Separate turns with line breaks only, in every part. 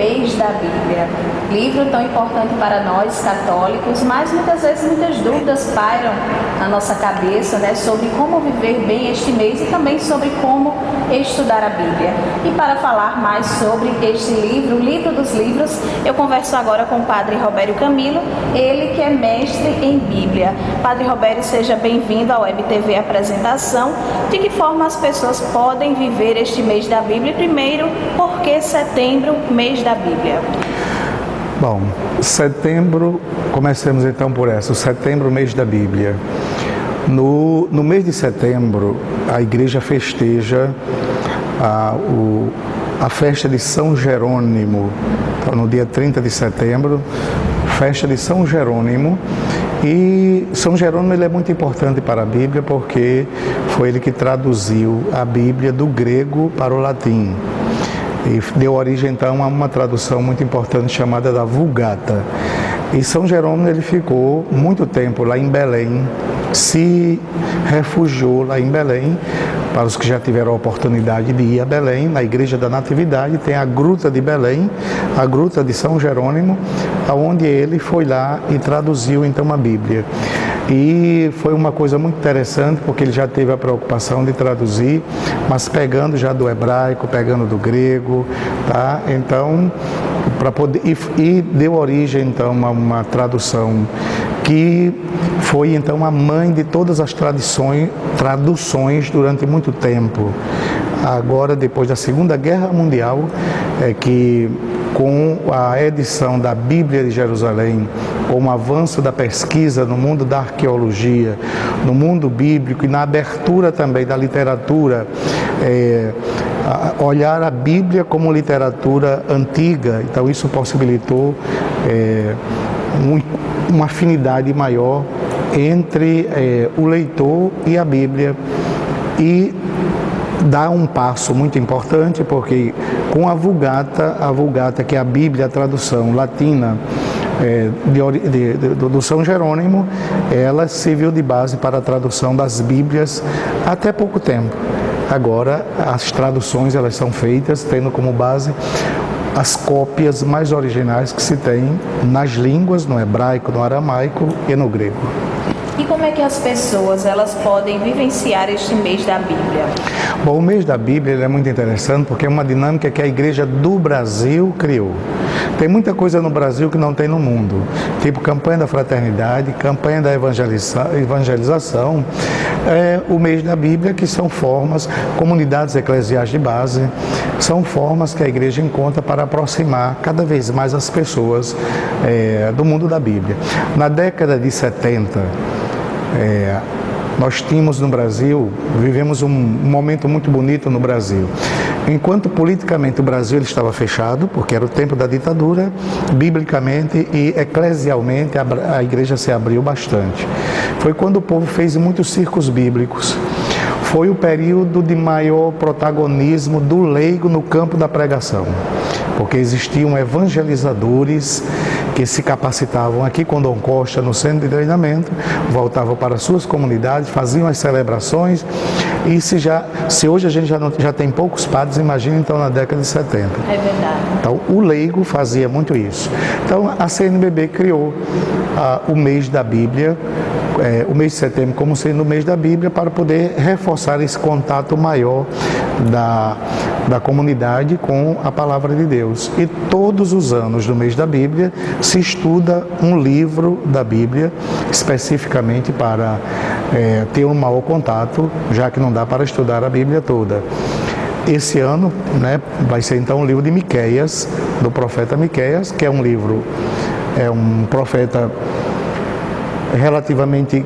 mês da Bíblia. Livro tão importante para nós católicos, mas muitas vezes muitas dúvidas pairam na nossa cabeça, né, sobre como viver bem este mês e também sobre como estudar a Bíblia. E para falar mais sobre este livro, o livro dos livros, eu converso agora com o Padre Robério Camilo, ele que é mestre em Bíblia. Padre Robério, seja bem-vindo ao Web TV Apresentação. De que forma as pessoas podem viver este mês da Bíblia? Primeiro, por que setembro, mês da Bíblia?
Bom, setembro, comecemos então por essa, o setembro, mês da Bíblia. No mês de setembro, a igreja festeja a festa de São Jerônimo. Então, no dia 30 de setembro, festa de São Jerônimo. E São Jerônimo ele é muito importante para a Bíblia porque foi ele que traduziu a Bíblia do grego para o latim. E deu origem então a uma tradução muito importante chamada da Vulgata. E São Jerônimo ele ficou muito tempo lá em Belém, se refugiou lá em Belém. Para os que já tiveram a oportunidade de ir a Belém, na Igreja da Natividade, tem a Gruta de Belém, a Gruta de São Jerônimo, onde ele foi lá e traduziu então a Bíblia. E foi uma coisa muito interessante, porque ele já teve a preocupação de traduzir, mas pegando já do hebraico, pegando do grego, tá? Então, para poder e deu origem então a uma tradução que foi então a mãe de todas as traduções durante muito tempo. Agora, depois da Segunda Guerra Mundial, que com a edição da Bíblia de Jerusalém, com o avanço da pesquisa no mundo da arqueologia, no mundo bíblico e na abertura também da literatura, olhar a Bíblia como literatura antiga, então isso possibilitou uma afinidade maior entre o leitor e a Bíblia, e dá um passo muito importante, porque com a Vulgata, que é a Bíblia, a tradução latina do São Jerônimo, ela serviu de base para a tradução das Bíblias até pouco tempo. Agora as traduções elas são feitas tendo como base as cópias mais originais que se tem nas línguas, no hebraico, no aramaico e no grego.
E como é que as pessoas elas podem vivenciar este mês da Bíblia?
Bom, o mês da Bíblia ele é muito interessante porque é uma dinâmica que a Igreja do Brasil criou. Tem muita coisa no Brasil que não tem no mundo, tipo campanha da fraternidade, campanha da evangelização, o mês da Bíblia, que são formas, comunidades eclesiais de base, são formas que a Igreja encontra para aproximar cada vez mais as pessoas do mundo da Bíblia. Na década de 70, nós tínhamos no Brasil, vivemos um momento muito bonito no Brasil. Enquanto politicamente o Brasil ele estava fechado, porque era o tempo da ditadura, biblicamente e eclesialmente a igreja se abriu bastante. Foi quando o povo fez muitos circos bíblicos. Foi o período de maior protagonismo do leigo no campo da pregação, porque existiam evangelizadores que se capacitavam aqui com Dom Costa no centro de treinamento, voltavam para suas comunidades, faziam as celebrações, e se hoje a gente já tem poucos padres, imagina então na década de 70.
É verdade.
Então o leigo fazia muito isso. Então a CNBB criou o mês da Bíblia, o mês de setembro como sendo o mês da Bíblia, para poder reforçar esse contato maior da comunidade com a palavra de Deus. E todos os anos do mês da Bíblia se estuda um livro da Bíblia especificamente para ter um maior contato, já que não dá para estudar a Bíblia toda. Esse ano, vai ser então o livro de Miqueias, do profeta Miqueias, que é um livro, um profeta relativamente,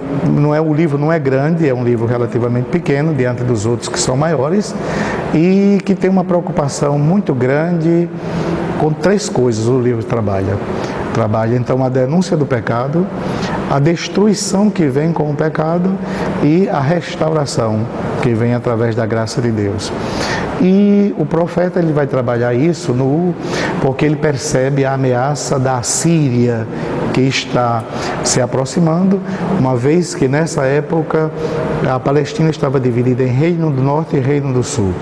o livro não é grande, é um livro relativamente pequeno diante dos outros que são maiores, e que tem uma preocupação muito grande com três coisas. O livro trabalha então a denúncia do pecado, a destruição que vem com o pecado e a restauração que vem através da graça de Deus. E o profeta ele vai trabalhar isso porque ele percebe a ameaça da Assíria que está se aproximando, uma vez que nessa época a Palestina estava dividida em Reino do Norte e Reino do Sul.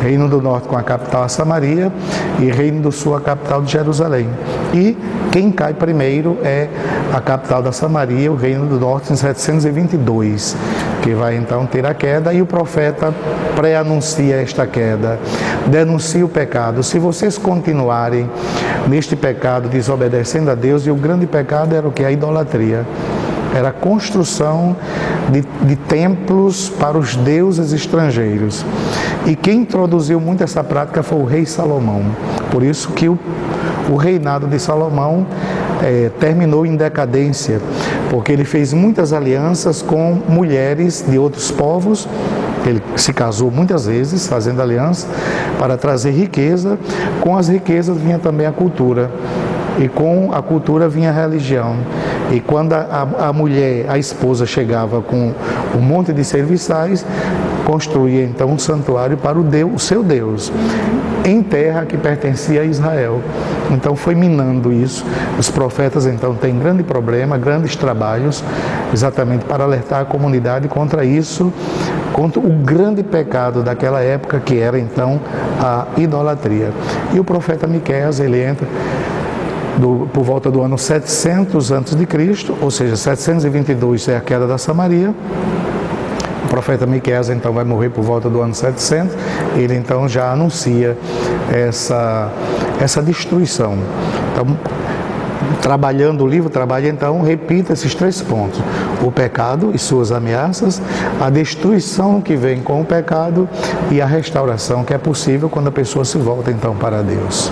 Reino do Norte com a capital a Samaria e Reino do Sul a capital de Jerusalém. E quem cai primeiro é a capital da Samaria, o Reino do Norte, em 722, que vai então ter a queda, e o profeta pré-anuncia esta queda, denuncia o pecado. Se vocês continuarem neste pecado, desobedecendo a Deus, e o grande pecado era o que? A idolatria. Era a construção de templos para os deuses estrangeiros. E quem introduziu muito essa prática foi o rei Salomão. Por isso que o reinado de Salomão terminou em decadência, porque ele fez muitas alianças com mulheres de outros povos. Ele se casou muitas vezes, fazendo aliança para trazer riqueza. Com as riquezas vinha também a cultura, e com a cultura vinha a religião. E quando a mulher, a esposa, chegava com um monte de serviçais, construía então um santuário para o seu Deus, em terra que pertencia a Israel. Então foi minando isso. Os profetas então têm grande problema, grandes trabalhos, exatamente para alertar a comunidade contra isso, contra o grande pecado daquela época, que era então a idolatria. E o profeta Miqueias, ele entra por volta do ano 700 a.C., ou seja, 722 é a queda da Samaria. O profeta Miqueias então vai morrer por volta do ano 700. Ele então já anuncia essa destruição. Então, trabalhando o livro, trabalha então, repita esses 3 pontos: o pecado e suas ameaças, a destruição que vem com o pecado e a restauração que é possível quando a pessoa se volta então para Deus.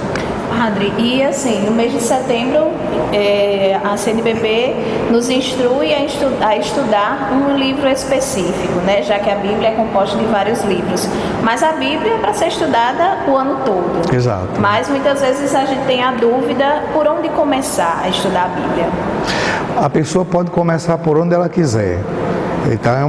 Padre, e assim, no mês de setembro, a CNBB nos instrui a estudar um livro específico, né? Já que a Bíblia é composta de vários livros. Mas a Bíblia é para ser estudada o ano todo.
Exato.
Mas muitas vezes a gente tem a dúvida por onde começar a estudar a Bíblia.
A pessoa pode começar por onde ela quiser. Então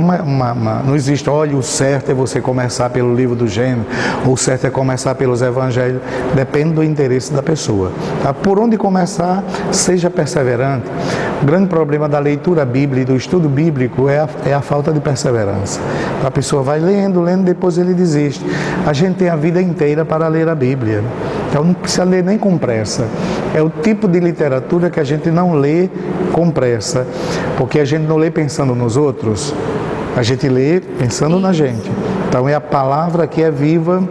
não existe, olha, o certo é você começar pelo livro do Gênesis, ou o certo é começar pelos evangelhos. Depende do interesse da pessoa. Tá? Por onde começar, seja perseverante. O grande problema da leitura bíblica e do estudo bíblico é a falta de perseverança. A pessoa vai lendo, depois ele desiste. A gente tem a vida inteira para ler a Bíblia. Então não precisa ler nem com pressa. É o tipo de literatura que a gente não lê com pressa, porque a gente não lê pensando nos outros, a gente lê pensando na gente. Então é a palavra que é viva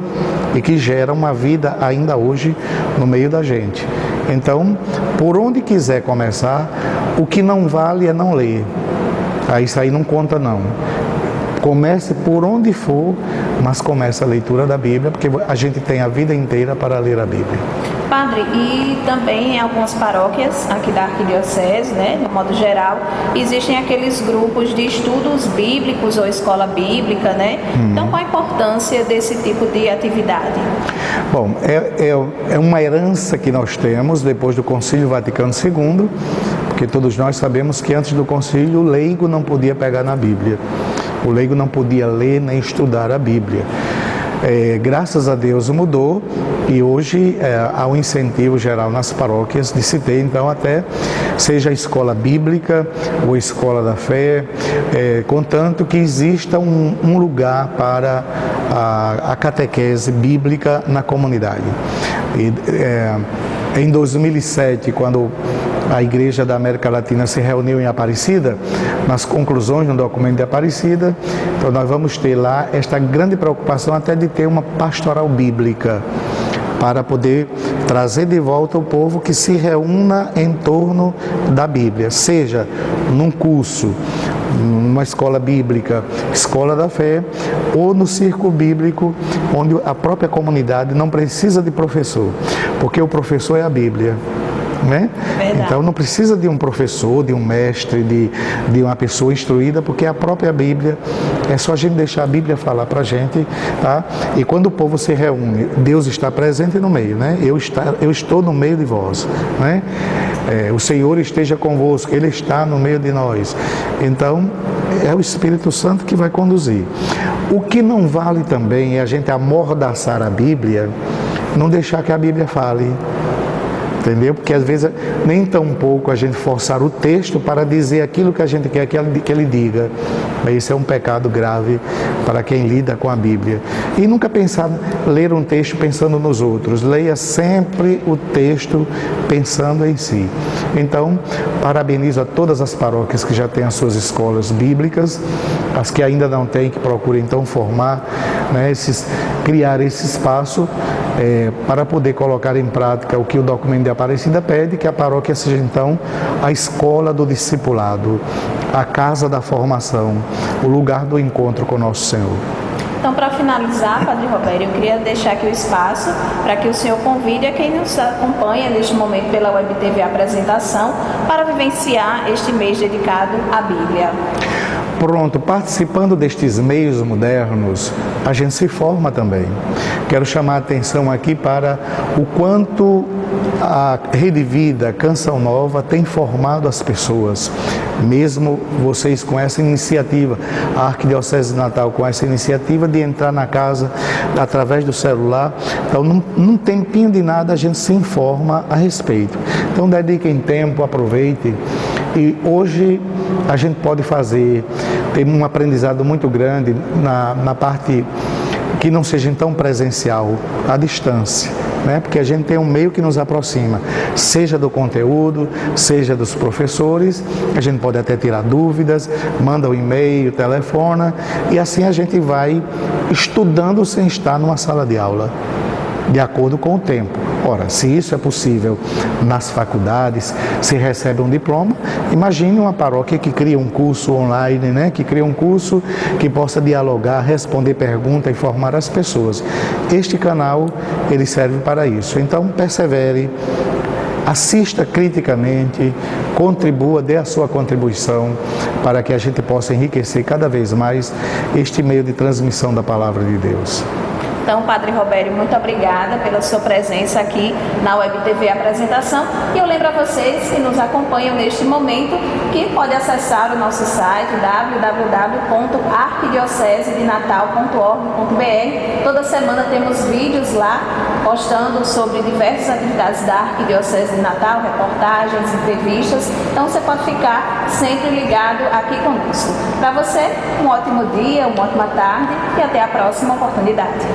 e que gera uma vida ainda hoje no meio da gente. Então, por onde quiser começar, o que não vale é não ler. Isso aí não conta não. Comece por onde for, mas comece a leitura da Bíblia, porque a gente tem a vida inteira para ler a Bíblia.
Padre, e também em algumas paróquias aqui da Arquidiocese, né, de modo geral, existem aqueles grupos de estudos bíblicos ou escola bíblica, né? Então, qual a importância desse tipo de atividade?
Bom, é uma herança que nós temos depois do Concílio Vaticano II, porque todos nós sabemos que antes do concílio o leigo não podia pegar na Bíblia. O leigo não podia ler nem estudar a Bíblia. Graças a Deus mudou, e hoje há um incentivo geral nas paróquias de se ter, então, até seja a escola bíblica ou escola da fé, contanto que exista um lugar para a catequese bíblica na comunidade. Em 2007, quando a Igreja da América Latina se reuniu em Aparecida, nas conclusões do documento de Aparecida, então nós vamos ter lá esta grande preocupação até de ter uma pastoral bíblica, para poder trazer de volta o povo que se reúna em torno da Bíblia, seja num curso, numa escola bíblica, escola da fé, ou no círculo bíblico, onde a própria comunidade não precisa de professor, porque o professor é a Bíblia. Né? Então não precisa de um professor, de um mestre, de uma pessoa instruída, porque a própria Bíblia, é só a gente deixar a Bíblia falar para a gente, tá? E quando o povo se reúne, Deus está presente no meio, né? Eu estou no meio de vós, né? O Senhor esteja convosco, Ele está no meio de nós. Então é o Espírito Santo que vai conduzir. O que não vale também é a gente amordaçar a Bíblia, não deixar que a Bíblia fale. entendeu? Porque às vezes nem tão pouco a gente forçar o texto para dizer aquilo que a gente quer que ele diga. Isso é um pecado grave para quem lida com a Bíblia. E nunca pensar, ler um texto pensando nos outros. Leia sempre o texto pensando em si. Então, parabenizo a todas as paróquias que já têm as suas escolas bíblicas, as que ainda não têm, que procurem então formar, né, criar esse espaço para poder colocar em prática o que o documento de Aparecida pede, que a paróquia seja então a escola do discipulado, a casa da formação, o lugar do encontro com Nosso Senhor.
Então, para finalizar, Padre Robério, eu queria deixar aqui o espaço para que o senhor convide a quem nos acompanha neste momento pela Web TV Apresentação para vivenciar este mês dedicado à Bíblia.
Pronto, participando destes meios modernos, a gente se forma também. Quero chamar a atenção aqui para o quanto a Rede Vida, Canção Nova, tem formado as pessoas. Mesmo vocês com essa iniciativa, a Arquidiocese de Natal com essa iniciativa de entrar na casa através do celular, então num tempinho de nada a gente se informa a respeito. Então dediquem tempo, aproveite. E hoje a gente pode ter um aprendizado muito grande na parte que não seja tão presencial, à distância, né? Porque a gente tem um meio que nos aproxima, seja do conteúdo, seja dos professores, a gente pode até tirar dúvidas, manda um e-mail, telefona, e assim a gente vai estudando sem estar numa sala de aula, de acordo com o tempo. Ora, se isso é possível nas faculdades, se recebe um diploma, imagine uma paróquia que cria um curso online, né? Que cria um curso que possa dialogar, responder perguntas e formar as pessoas. Este canal, ele serve para isso. Então, persevere, assista criticamente, contribua, dê a sua contribuição para que a gente possa enriquecer cada vez mais este meio de transmissão da Palavra de Deus.
Então, Padre Robério, muito obrigada pela sua presença aqui na Web TV Apresentação. E eu lembro a vocês que nos acompanham neste momento que pode acessar o nosso site www.arquidiocesedenatal.org.br. Toda semana temos vídeos lá postando sobre diversas atividades da Arquidiocese de Natal, reportagens, entrevistas. Então você pode ficar sempre ligado aqui conosco. Para você, um ótimo dia, uma ótima tarde e até a próxima oportunidade.